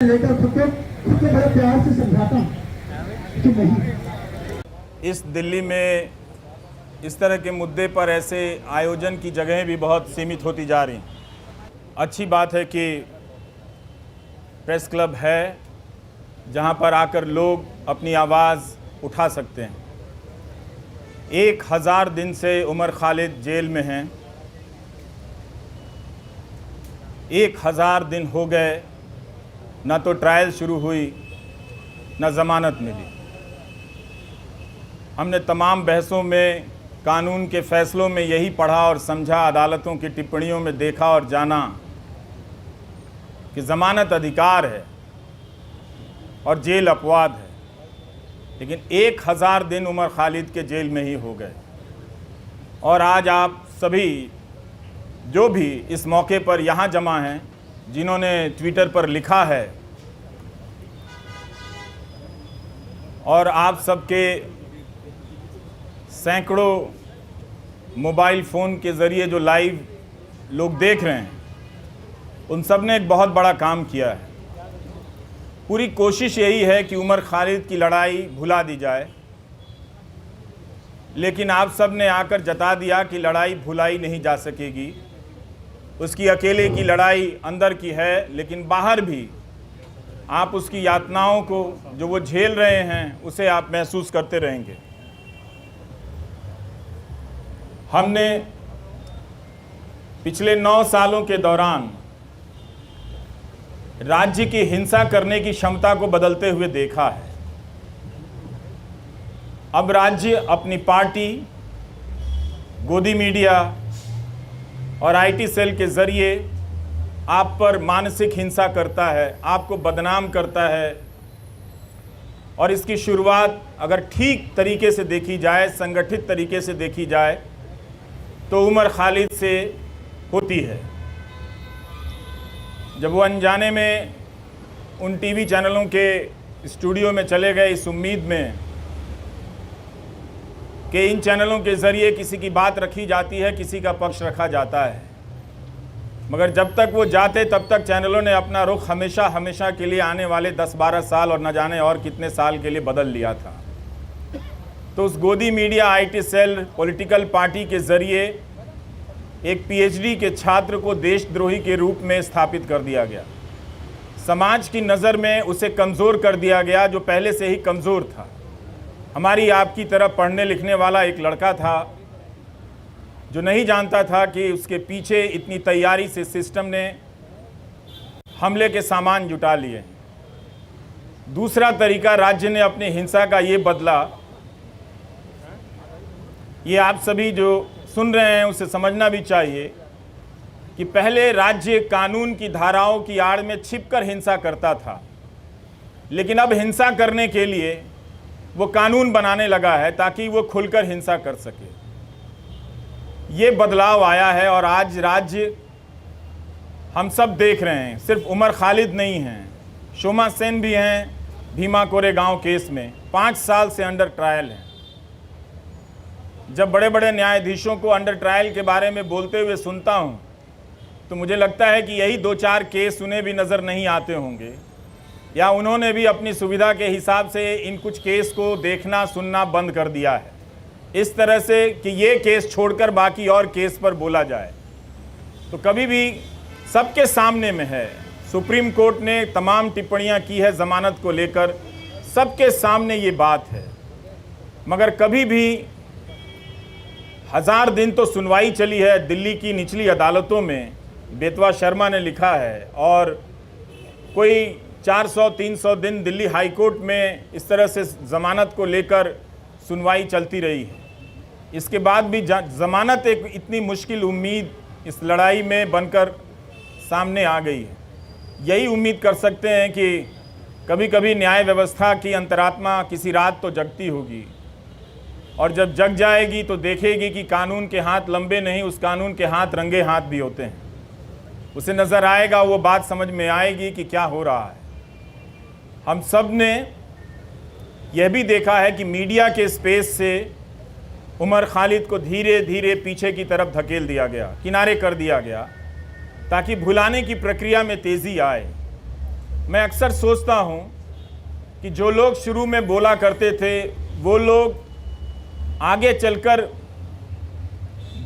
लेकर सबके बड़े प्यार से समझाता हूँ कि नहीं। इस दिल्ली में इस तरह के मुद्दे पर ऐसे आयोजन की जगहें भी बहुत सीमित होती जा रही हैं। अच्छी बात है कि प्रेस क्लब है जहां पर आकर लोग अपनी आवाज़ उठा सकते हैं। 1000 दिन से उमर खालिद जेल में हैं। 1000 दिन हो गए, ना तो ट्रायल शुरू हुई ना ज़मानत मिली। हमने तमाम बहसों में, कानून के फ़ैसलों में यही पढ़ा और समझा, अदालतों की टिप्पणियों में देखा और जाना कि ज़मानत अधिकार है और जेल अपवाद है। लेकिन 1000 दिन उमर खालिद के जेल में ही हो गए। और आज आप सभी जो भी इस मौके पर यहाँ जमा हैं, जिन्होंने ट्विटर पर लिखा है, और आप सबके सैकड़ों मोबाइल फ़ोन के ज़रिए जो लाइव लोग देख रहे हैं, उन सब ने एक बहुत बड़ा काम किया है। पूरी कोशिश यही है कि उमर खालिद की लड़ाई भुला दी जाए, लेकिन आप सब ने आकर जता दिया कि लड़ाई भुलाई नहीं जा सकेगी। उसकी अकेले की लड़ाई अंदर की है, लेकिन बाहर भी आप उसकी यातनाओं को जो वो झेल रहे हैं उसे आप महसूस करते रहेंगे। हमने पिछले 9 सालों के दौरान राज्य की हिंसा करने की क्षमता को बदलते हुए देखा है। अब राज्य अपनी पार्टी, गोदी मीडिया और आईटी सेल के ज़रिए आप पर मानसिक हिंसा करता है, आपको बदनाम करता है। और इसकी शुरुआत अगर ठीक तरीके से देखी जाए, संगठित तरीके से देखी जाए, तो उमर खालिद से होती है। जब वो अनजाने में उन टीवी चैनलों के स्टूडियो में चले गए इस उम्मीद में कि इन चैनलों के ज़रिए किसी की बात रखी जाती है, किसी का पक्ष रखा जाता है, मगर जब तक वो जाते तब तक चैनलों ने अपना रुख हमेशा हमेशा के लिए आने वाले 10-12 साल और न जाने और कितने साल के लिए बदल लिया था। तो उस गोदी media, IT cell, political party के ज़रिए एक पीएचडी के छात्र को देशद्रोही के रूप में स्थापित कर दिया गया। समाज की नज़र में उसे कमज़ोर कर दिया गया, जो पहले से ही कमज़ोर था। हमारी आपकी तरह पढ़ने लिखने वाला एक लड़का था जो नहीं जानता था कि उसके पीछे इतनी तैयारी से सिस्टम ने हमले के सामान जुटा लिए। दूसरा तरीका राज्य ने अपनी हिंसा का ये बदला, ये आप सभी जो सुन रहे हैं उसे समझना भी चाहिए कि पहले राज्य कानून की धाराओं की आड़ में छिपकर हिंसा करता था, लेकिन अब हिंसा करने के लिए वो कानून बनाने लगा है ताकि वो खुलकर हिंसा कर सके। ये बदलाव आया है और आज राज्य, हम सब देख रहे हैं, सिर्फ उमर खालिद नहीं हैं, शोमा सेन भी हैं भीमा कोरेगांव केस में, 5 साल से अंडर ट्रायल हैं। जब बड़े बड़े न्यायाधीशों को अंडर ट्रायल के बारे में बोलते हुए सुनता हूँ तो मुझे लगता है कि यही 2-4 केस उन्हें भी नज़र नहीं आते होंगे, या उन्होंने भी अपनी सुविधा के हिसाब से इन कुछ केस को देखना सुनना बंद कर दिया है, इस तरह से कि ये केस छोड़कर बाकी और केस पर बोला जाए। तो कभी भी सबके सामने में है, सुप्रीम कोर्ट ने तमाम टिप्पणियां की है ज़मानत को लेकर, सबके सामने ये बात है, मगर कभी भी 1000 दिन तो सुनवाई चली है दिल्ली की निचली अदालतों में, बेतवा शर्मा ने लिखा है, और कोई 400-300 दिन दिल्ली हाई कोर्ट में इस तरह से ज़मानत को लेकर सुनवाई चलती रही है। इसके बाद भी ज़मानत एक इतनी मुश्किल उम्मीद इस लड़ाई में बनकर सामने आ गई है। यही उम्मीद कर सकते हैं कि कभी कभी न्याय व्यवस्था की अंतरात्मा किसी रात तो जगती होगी, और जब जग जाएगी तो देखेगी कि कानून के हाथ लंबे नहीं, उस कानून के हाथ रंगे हाथ भी होते हैं। उसे नज़र आएगा, वो बात समझ में आएगी कि क्या हो रहा है। हम सब ने यह भी देखा है कि मीडिया के स्पेस से उमर खालिद को धीरे धीरे पीछे की तरफ धकेल दिया गया, किनारे कर दिया गया, ताकि भुलाने की प्रक्रिया में तेज़ी आए। मैं अक्सर सोचता हूं कि जो लोग शुरू में बोला करते थे वो लोग आगे चलकर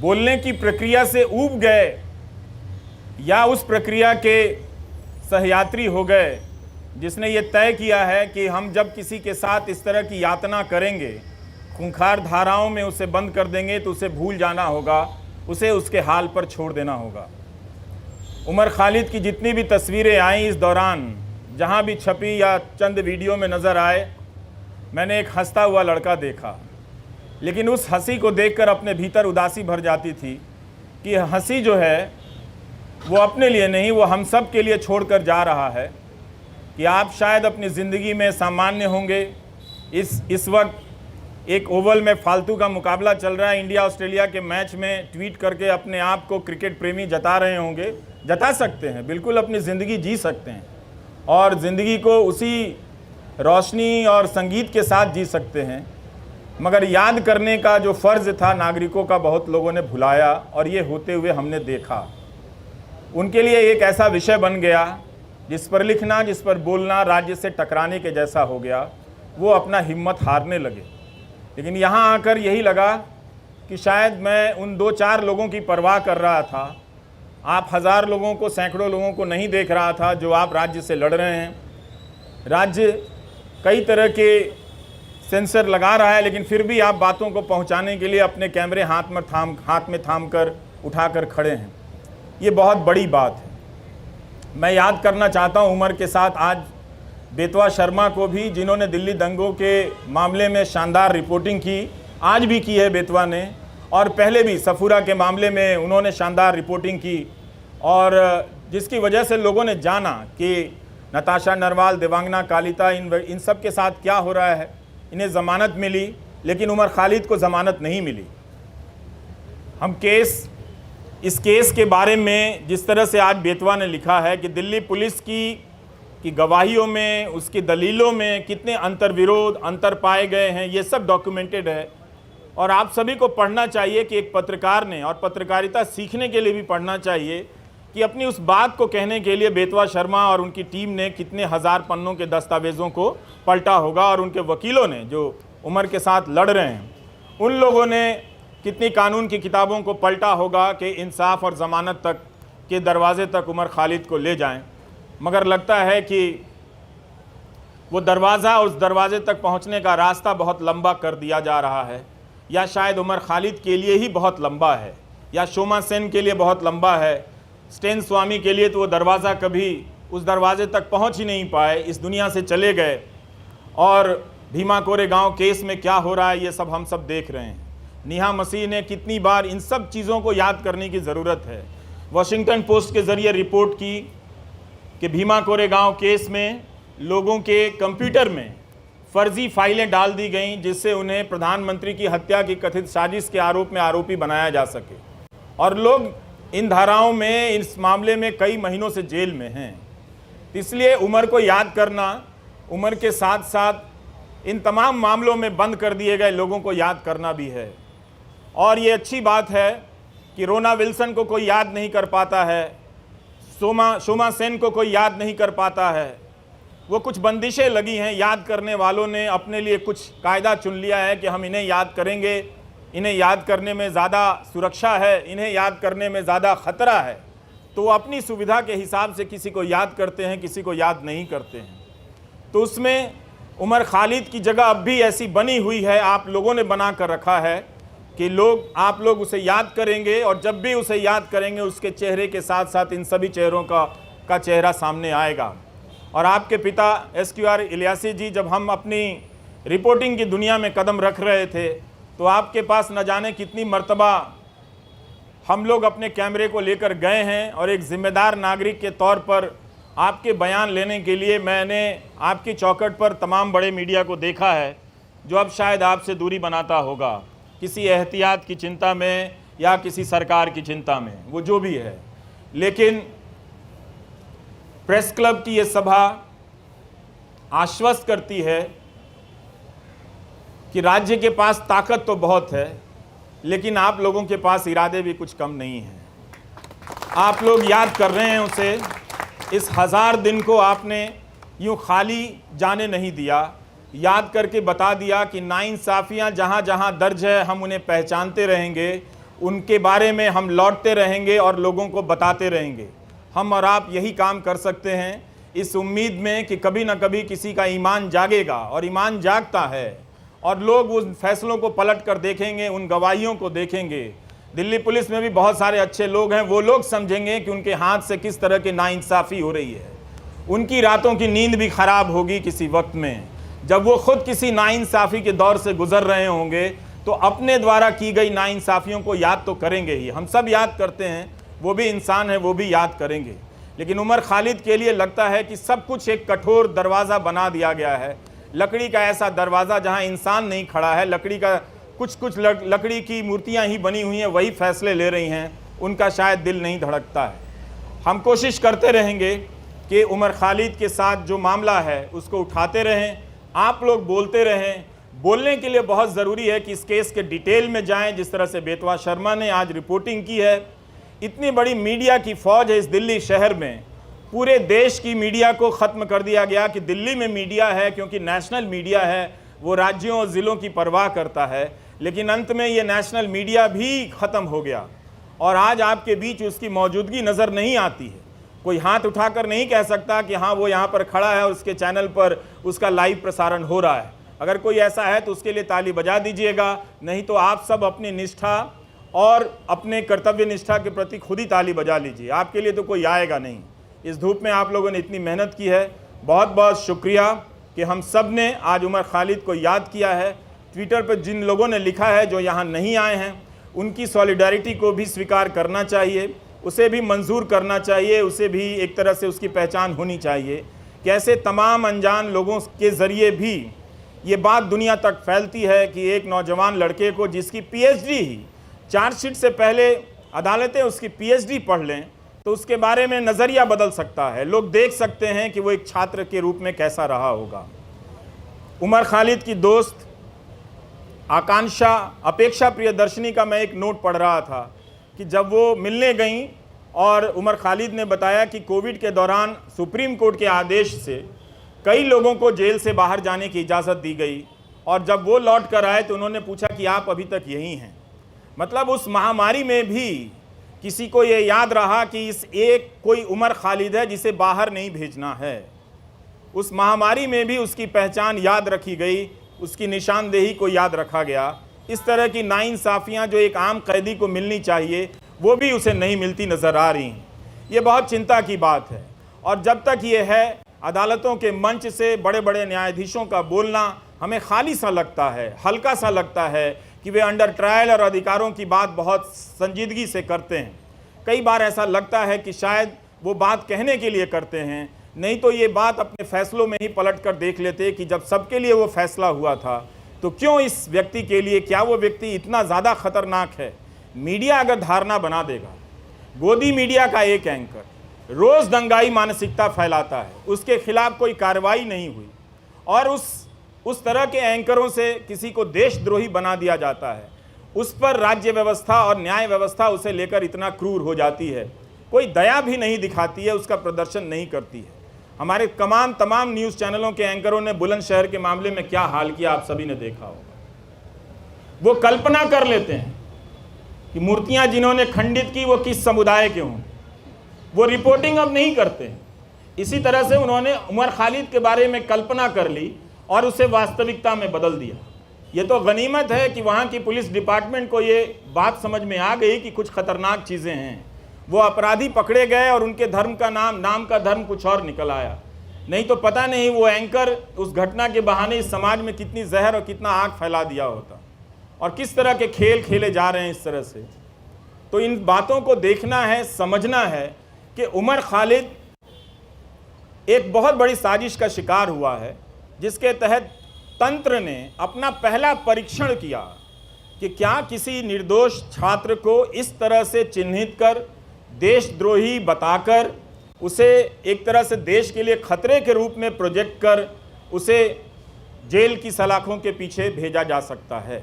बोलने की प्रक्रिया से ऊब गए या उस प्रक्रिया के सहयात्री हो गए जिसने ये तय किया है कि हम जब किसी के साथ इस तरह की यातना करेंगे, खूंखार धाराओं में उसे बंद कर देंगे तो उसे भूल जाना होगा, उसे उसके हाल पर छोड़ देना होगा। उमर खालिद की जितनी भी तस्वीरें आई इस दौरान, जहां भी छपी या चंद वीडियो में नज़र आए, मैंने एक हंसता हुआ लड़का देखा, लेकिन उस हंसी को देखकर अपने भीतर उदासी भर जाती थी कि हंसी जो है वो अपने लिए नहीं, वो हम सब के लिए छोड़कर जा रहा है कि आप शायद अपनी ज़िंदगी में सामान्य होंगे। इस वक्त एक ओवल में फालतू का मुकाबला चल रहा है, इंडिया ऑस्ट्रेलिया के मैच में ट्वीट करके अपने आप को क्रिकेट प्रेमी जता रहे होंगे, जता सकते हैं, बिल्कुल अपनी ज़िंदगी जी सकते हैं और ज़िंदगी को उसी रोशनी और संगीत के साथ जी सकते हैं। मगर याद करने का जो फ़र्ज़ था नागरिकों का बहुत लोगों ने भुलाया और ये होते हुए हमने देखा। उनके लिए एक ऐसा विषय बन गया जिस पर लिखना, जिस पर बोलना राज्य से टकराने के जैसा हो गया। वो अपना हिम्मत हारने लगे। लेकिन यहाँ आकर यही लगा कि शायद मैं उन 2-4 लोगों की परवाह कर रहा था। आप हज़ार लोगों को, सैकड़ों लोगों को नहीं देख रहा था जो आप राज्य से लड़ रहे हैं। राज्य कई तरह के सेंसर लगा रहा है, लेकिन फिर भी आप बातों को पहुंचाने के लिए अपने कैमरे हाथ में थाम कर उठाकर खड़े हैं। ये बहुत बड़ी बात है। मैं याद करना चाहता हूं उमर के साथ आज बेतवा शर्मा को भी, जिन्होंने दिल्ली दंगों के मामले में शानदार रिपोर्टिंग की, आज भी की है बेतवा ने, और पहले भी सफूरा के मामले में उन्होंने शानदार रिपोर्टिंग की, और जिसकी वजह से लोगों ने जाना कि नताशा नरवाल, देवांगना कालिता, इन सब के साथ क्या हो रहा है। इन्हें ज़मानत मिली, लेकिन उमर खालिद को ज़मानत नहीं मिली। हम इस केस के बारे में जिस तरह से आज बेतवा ने लिखा है कि दिल्ली पुलिस की गवाहियों में, उसकी दलीलों में कितने अंतर्विरोध, अंतर पाए गए हैं, ये सब डॉक्यूमेंटेड है। और आप सभी को पढ़ना चाहिए कि एक पत्रकार ने, और पत्रकारिता सीखने के लिए भी पढ़ना चाहिए कि अपनी उस बात को कहने के लिए बेतवा शर्मा और उनकी टीम ने कितने हज़ार पन्नों के दस्तावेज़ों को पलटा होगा, और उनके वकीलों ने जो उमर के साथ लड़ रहे हैं उन लोगों ने कितनी कानून की किताबों को पलटा होगा कि इंसाफ और ज़मानत तक के दरवाजे तक उमर खालिद को ले जाएं। मगर लगता है कि वो दरवाज़ा, उस दरवाजे तक पहुंचने का रास्ता बहुत लंबा कर दिया जा रहा है, या शायद उमर खालिद के लिए ही बहुत लंबा है, या शोमा सेन के लिए बहुत लंबा है। स्टेन स्वामी के लिए तो वो दरवाज़ा कभी उस दरवाजे तक पहुंच ही नहीं पाए, इस दुनिया से चले गए। और भीमा कोरेगांव केस में क्या हो रहा है ये सब हम सब देख रहे हैं। नेहा मसीह ने कितनी बार, इन सब चीज़ों को याद करने की ज़रूरत है। वॉशिंगटन पोस्ट के ज़रिए रिपोर्ट की कि भीमा कोरेगांव केस में लोगों के कंप्यूटर में फर्जी फाइलें डाल दी गईं जिससे उन्हें प्रधानमंत्री की हत्या की कथित साजिश के आरोप में आरोपी बनाया जा सके, और लोग इन धाराओं में, इस मामले में कई महीनों से जेल में हैं। इसलिए उमर को याद करना, उमर के साथ साथ इन तमाम मामलों में बंद कर दिए गए लोगों को याद करना भी है। और ये अच्छी बात है कि रोना विल्सन को कोई याद नहीं कर पाता है, शोमा सेन को कोई याद नहीं कर पाता है। वो कुछ बंदिशें लगी हैं, याद करने वालों ने अपने लिए कुछ कायदा चुन लिया है कि हम इन्हें याद करेंगे, इन्हें याद करने में ज़्यादा सुरक्षा है, इन्हें याद करने में ज़्यादा ख़तरा है, तो वो अपनी सुविधा के हिसाब से किसी को याद करते हैं, किसी को याद नहीं करते हैं। तो उसमें उमर खालिद की जगह अब भी ऐसी बनी हुई है, आप लोगों ने बना कर रखा है कि आप लोग उसे याद करेंगे, और जब भी उसे याद करेंगे उसके चेहरे के साथ साथ इन सभी चेहरों का चेहरा सामने आएगा। और आपके पिता SQR इलियासी जी, जब हम अपनी रिपोर्टिंग की दुनिया में कदम रख रहे थे तो आपके पास न जाने कितनी मर्तबा हम लोग अपने कैमरे को लेकर गए हैं, और एक ज़िम्मेदार नागरिक के तौर पर आपके बयान लेने के लिए मैंने आपकी चौखट पर तमाम बड़े मीडिया को देखा है जो अब शायद आपसे दूरी बनाता होगा, किसी एहतियात की चिंता में या किसी सरकार की चिंता में, वो जो भी है। लेकिन प्रेस क्लब की ये सभा आश्वस्त करती है कि राज्य के पास ताकत तो बहुत है, लेकिन आप लोगों के पास इरादे भी कुछ कम नहीं हैं। आप लोग याद कर रहे हैं उसे, इस 1000 दिन को आपने यूँ खाली जाने नहीं दिया, याद करके बता दिया कि नाइंसाफ़ियाँ जहाँ जहाँ दर्ज है हम उन्हें पहचानते रहेंगे, उनके बारे में हम लौटते रहेंगे और लोगों को बताते रहेंगे। हम और आप यही काम कर सकते हैं, इस उम्मीद में कि कभी ना कभी किसी का ईमान जागेगा, और ईमान जागता है और लोग उन फैसलों को पलट कर देखेंगे, उन गवाहियों को देखेंगे। दिल्ली पुलिस में भी बहुत सारे अच्छे लोग हैं, वो लोग समझेंगे कि उनके हाथ से किस तरह की नाइंसाफ़ी हो रही है। उनकी रातों की नींद भी ख़राब होगी किसी वक्त में, जब वो खुद किसी नाइंसाफ़ी के दौर से गुजर रहे होंगे, तो अपने द्वारा की गई नाइंसाफ़ियों को याद तो करेंगे ही। हम सब याद करते हैं, वो भी इंसान है, वो भी याद करेंगे। लेकिन उमर खालिद के लिए लगता है कि सब कुछ एक कठोर दरवाज़ा बना दिया गया है, लकड़ी का ऐसा दरवाज़ा जहां इंसान नहीं खड़ा है, लकड़ी का कुछ लकड़ी की मूर्तियां ही बनी हुई हैं, वही फैसले ले रही हैं, उनका शायद दिल नहीं धड़कता है। हम कोशिश करते रहेंगे कि उमर खालिद के साथ जो मामला है उसको उठाते रहें, आप लोग बोलते रहें। बोलने के लिए बहुत ज़रूरी है कि इस केस के डिटेल में जाएं, जिस तरह से बेतवा शर्मा ने आज रिपोर्टिंग की है। इतनी बड़ी मीडिया की फ़ौज है इस दिल्ली शहर में, पूरे देश की मीडिया को ख़त्म कर दिया गया कि दिल्ली में मीडिया है, क्योंकि नेशनल मीडिया है, वो राज्यों और ज़िलों की परवाह करता है। लेकिन अंत में ये नेशनल मीडिया भी ख़त्म हो गया और आज आपके बीच उसकी मौजूदगी नज़र नहीं आती है। कोई हाथ उठाकर नहीं कह सकता कि हाँ वो यहाँ पर खड़ा है और उसके चैनल पर उसका लाइव प्रसारण हो रहा है। अगर कोई ऐसा है तो उसके लिए ताली बजा दीजिएगा, नहीं तो आप सब अपनी निष्ठा और अपने कर्तव्य निष्ठा के प्रति खुद ही ताली बजा लीजिए। आपके लिए तो कोई आएगा नहीं। इस धूप में आप लोगों ने इतनी मेहनत की है, बहुत बहुत शुक्रिया कि हम सब ने आज उमर खालिद को याद किया है। ट्विटर पर जिन लोगों ने लिखा है जो यहाँ नहीं आए हैं, उनकी सॉलिडारिटी को भी स्वीकार करना चाहिए, उसे भी मंजूर करना चाहिए, उसे भी एक तरह से उसकी पहचान होनी चाहिए। कैसे तमाम अनजान लोगों के ज़रिए भी ये बात दुनिया तक फैलती है कि एक नौजवान लड़के को, जिसकी पीएचडी ही, चार्जशीट से पहले अदालतें उसकी पीएचडी पढ़ लें तो उसके बारे में नज़रिया बदल सकता है। लोग देख सकते हैं कि वो एक छात्र के रूप में कैसा रहा होगा। उमर खालिद की दोस्त आकांक्षा अपेक्षा प्रियदर्शनी का मैं एक नोट पढ़ रहा था कि जब वो मिलने गईं और उमर खालिद ने बताया कि कोविड के दौरान सुप्रीम कोर्ट के आदेश से कई लोगों को जेल से बाहर जाने की इजाज़त दी गई, और जब वो लौट कर आए तो उन्होंने पूछा कि आप अभी तक यहीं हैं। मतलब उस महामारी में भी किसी को ये याद रहा कि इस एक कोई उमर खालिद है जिसे बाहर नहीं भेजना है। उस महामारी में भी उसकी पहचान याद रखी गई, उसकी निशानदेही को याद रखा गया। इस तरह की नाइंसाफ़ियाँ जो एक आम कैदी को मिलनी चाहिए, वो भी उसे नहीं मिलती नज़र आ रही हैं। ये बहुत चिंता की बात है। और जब तक ये है, अदालतों के मंच से बड़े बड़े न्यायाधीशों का बोलना हमें खाली सा लगता है, हल्का सा लगता है कि वे अंडर ट्रायल और अधिकारों की बात बहुत संजीदगी से करते हैं। कई बार ऐसा लगता है कि शायद वो बात कहने के लिए करते हैं, नहीं तो ये बात अपने फैसलों में ही पलट कर देख लेते कि जब सबके लिए वो फैसला हुआ था तो क्यों इस व्यक्ति के लिए, क्या वो व्यक्ति इतना ज़्यादा खतरनाक है। मीडिया अगर धारणा बना देगा, गोदी मीडिया का एक एंकर रोज़ दंगाई मानसिकता फैलाता है, उसके खिलाफ कोई कार्रवाई नहीं हुई, और उस तरह के एंकरों से किसी को देशद्रोही बना दिया जाता है, उस पर राज्य व्यवस्था और न्याय व्यवस्था उसे लेकर इतना क्रूर हो जाती है, कोई दया भी नहीं दिखाती है, उसका प्रदर्शन नहीं करती है। हमारे तमाम न्यूज़ चैनलों के एंकरों ने बुलंदशहर के मामले में क्या हाल किया आप सभी ने देखा होगा। वो कल्पना कर लेते हैं कि मूर्तियां जिन्होंने खंडित की वो किस समुदाय के हों, वो रिपोर्टिंग अब नहीं करते। इसी तरह से उन्होंने उमर खालिद के बारे में कल्पना कर ली और उसे वास्तविकता में बदल दिया। ये तो गनीमत है कि वहाँ की पुलिस डिपार्टमेंट को ये बात समझ में आ गई कि कुछ खतरनाक चीज़ें हैं। वो अपराधी पकड़े गए और उनके धर्म का नाम का धर्म कुछ और निकल आया। नहीं तो पता नहीं वो एंकर उस घटना के बहाने इस समाज में कितनी जहर और कितना आग फैला दिया होता, और किस तरह के खेल खेले जा रहे हैं इस तरह से। तो इन बातों को देखना है, समझना है कि उमर खालिद एक बहुत बड़ी साजिश का शिकार हुआ है, जिसके तहत तंत्र ने अपना पहला परीक्षण किया कि क्या किसी निर्दोष छात्र को इस तरह से चिन्हित कर, देशद्रोही बताकर, उसे एक तरह से देश के लिए खतरे के रूप में प्रोजेक्ट कर उसे जेल की सलाखों के पीछे भेजा जा सकता है।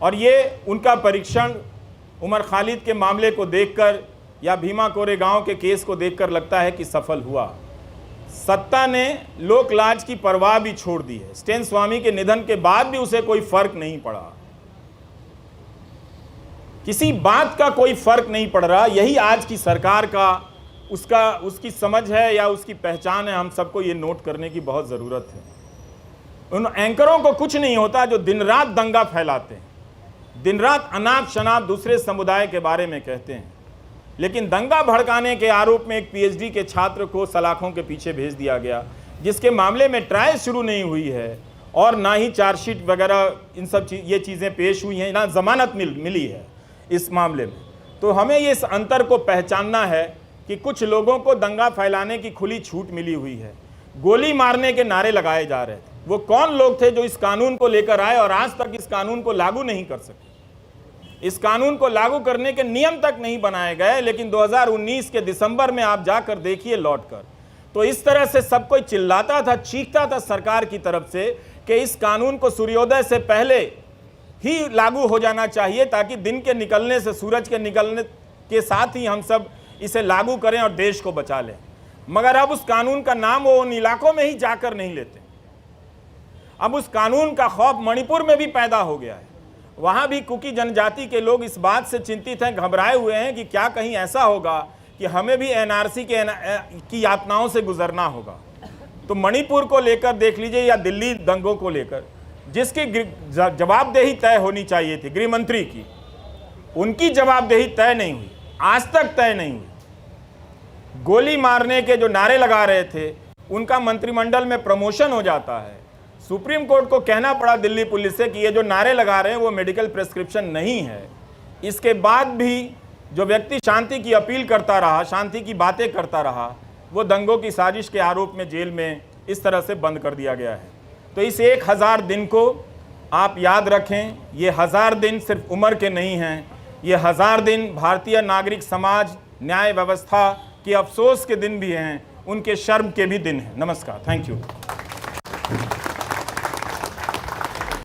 और ये उनका परीक्षण उमर खालिद के मामले को देखकर या भीमा कोरेगांव के केस को देखकर लगता है कि सफल हुआ। सत्ता ने लोक लाज की परवाह भी छोड़ दी है। स्टेन स्वामी के निधन के बाद भी उसे कोई फर्क नहीं पड़ा, किसी बात का कोई फर्क नहीं पड़ रहा। यही आज की सरकार का उसकी समझ है या उसकी पहचान है। हम सबको ये नोट करने की बहुत ज़रूरत है। उन एंकरों को कुछ नहीं होता जो दिन रात दंगा फैलाते हैं, दिन रात अनाप शनाप दूसरे समुदाय के बारे में कहते हैं, लेकिन दंगा भड़काने के आरोप में एक पीएचडी के छात्र को सलाखों के पीछे भेज दिया गया, जिसके मामले में ट्रायल शुरू नहीं हुई है और ना ही चार्जशीट वगैरह इन सब ये चीज़ें पेश हुई हैं, ना जमानत मिली है इस मामले में। तो हमें ये इस अंतर को पहचानना है कि कुछ लोगों को दंगा फैलाने की खुली छूट मिली हुई है, गोली मारने के नारे लगाए जा रहे थे। वो कौन लोग थे जो इस कानून को लेकर आए और आज तक इस कानून को लागू नहीं कर सके? इस कानून को लागू करने के नियम तक नहीं बनाए गए, लेकिन 2019 के दिसंबर में आप जाकर देखिए लौटकर, तो इस तरह से सब कोई चिल्लाता था, चीखता था सरकार की तरफ से कि इस कानून को सूर्योदय से पहले ही लागू हो जाना चाहिए, ताकि दिन के निकलने से, सूरज के निकलने के साथ ही हम सब इसे लागू करें और देश को बचा लें। मगर अब उस कानून का नाम वो उन इलाकों में ही जाकर नहीं लेते। अब उस कानून का खौफ मणिपुर में भी पैदा हो गया है। वहाँ भी कुकी जनजाति के लोग इस बात से चिंतित हैं, घबराए हुए हैं कि क्या कहीं ऐसा होगा कि हमें भी एनआरसी की यातनाओं से गुजरना होगा। तो मणिपुर को लेकर देख लीजिए या दिल्ली दंगों को लेकर, जिसकी जवाबदेही तय होनी चाहिए थी गृह मंत्री की, उनकी जवाबदेही तय नहीं हुई, आज तक तय नहीं हुई। गोली मारने के जो नारे लगा रहे थे, उनका मंत्रिमंडल में प्रमोशन हो जाता है। सुप्रीम कोर्ट को कहना पड़ा दिल्ली पुलिस से कि ये जो नारे लगा रहे हैं वो मेडिकल प्रिस्क्रिप्शन नहीं है। इसके बाद भी जो व्यक्ति शांति की अपील करता रहा, शांति की बातें करता रहा, वो दंगों की साजिश के आरोप में जेल में इस तरह से बंद कर दिया गया है। तो इस 1000 दिन को आप याद रखें। ये 1000 दिन सिर्फ उम्र के नहीं हैं, ये 1000 दिन भारतीय नागरिक समाज, न्याय व्यवस्था के अफसोस के दिन भी हैं, उनके शर्म के भी दिन हैं। नमस्कार, थैंक यू।